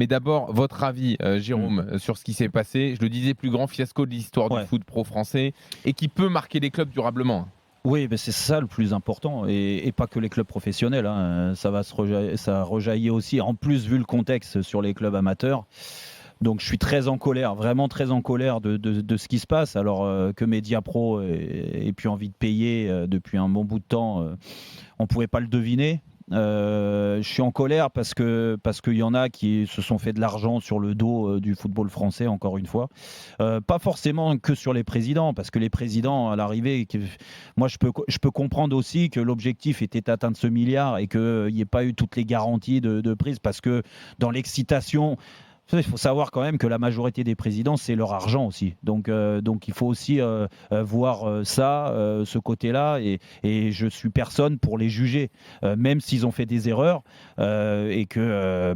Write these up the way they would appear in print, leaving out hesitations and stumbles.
Mais d'abord, votre avis, Jérôme, sur ce qui s'est passé. Je le disais, plus grand fiasco de l'histoire du foot pro français et qui peut marquer les clubs durablement. Oui, mais c'est ça le plus important, et pas que les clubs professionnels. Ça rejaillit aussi, en plus vu le contexte, sur les clubs amateurs. Donc je suis très en colère, vraiment très en colère de ce qui se passe. Alors que Mediapro ait plus envie de payer depuis un bon bout de temps, on ne pouvait pas le deviner. Je suis en colère parce qu'il y en a qui se sont fait de l'argent sur le dos du football français, encore une fois. Pas forcément que sur les présidents, parce que les présidents, à l'arrivée, moi je peux comprendre aussi que l'objectif était d'atteindre ce milliard et qu'il n'y ait pas eu toutes les garanties de prise, parce que dans l'excitation, il faut savoir quand même que la majorité des présidents, c'est leur argent aussi. Donc il faut aussi voir ce côté-là. Et je suis personne pour les juger, même s'ils ont fait des erreurs et que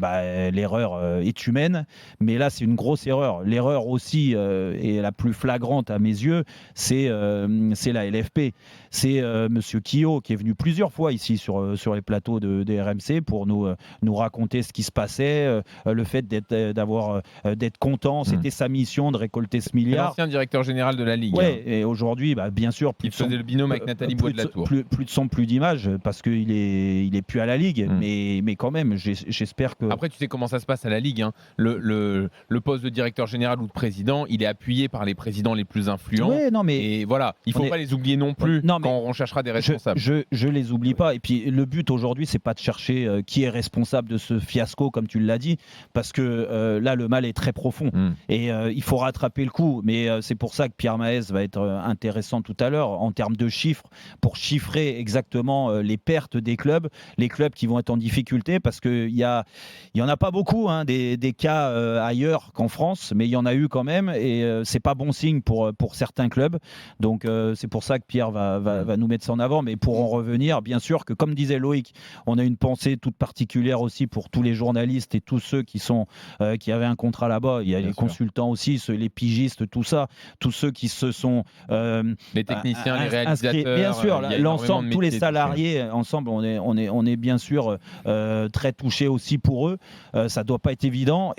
l'erreur est humaine. Mais là, c'est une grosse erreur. L'erreur aussi, et la plus flagrante à mes yeux, c'est la LFP. C'est Monsieur Quillot qui est venu plusieurs fois ici sur les plateaux des RMC pour nous raconter ce qui se passait, le fait d'être content. C'était sa mission de récolter ce milliard. L'ancien directeur général de la Ligue. Oui, et aujourd'hui, bien sûr, il faisait le binôme avec Nathalie Bois de la Tour. Plus de son, plus d'image, parce qu'il est plus à la Ligue. Mais quand même, j'espère que... Après, tu sais comment ça se passe à la Ligue. Le poste de directeur général ou de président, il est appuyé par les présidents les plus influents. Ouais, non, mais et voilà, il ne faut pas les oublier non plus quand on cherchera des responsables. Je les oublie pas. Et puis, le but aujourd'hui, c'est pas de chercher qui est responsable de ce fiasco, comme tu l'as dit, parce que là, le mal est très profond. Et il faut rattraper le coup. Mais c'est pour ça que Pierre Maes va être intéressant tout à l'heure en termes de chiffres, pour chiffrer exactement les pertes des clubs, les clubs qui vont être en difficulté, parce qu'il y en a pas beaucoup, des cas ailleurs qu'en France, mais il y en a eu quand même, et c'est pas bon signe pour certains clubs. Donc c'est pour ça que Pierre va nous mettre ça en avant. Mais pour en revenir, bien sûr que, comme disait Loïc, on a une pensée toute particulière aussi pour tous les journalistes et tous ceux qui avaient un contrat là-bas. Il y a les consultants aussi, les pigistes, tout ça, tous ceux qui se sont les techniciens, les réalisateurs, inscrits, bien sûr, l'ensemble, tous les salariés touchés. ensemble, on est bien sûr très touchés aussi pour eux. Ça doit pas être évident.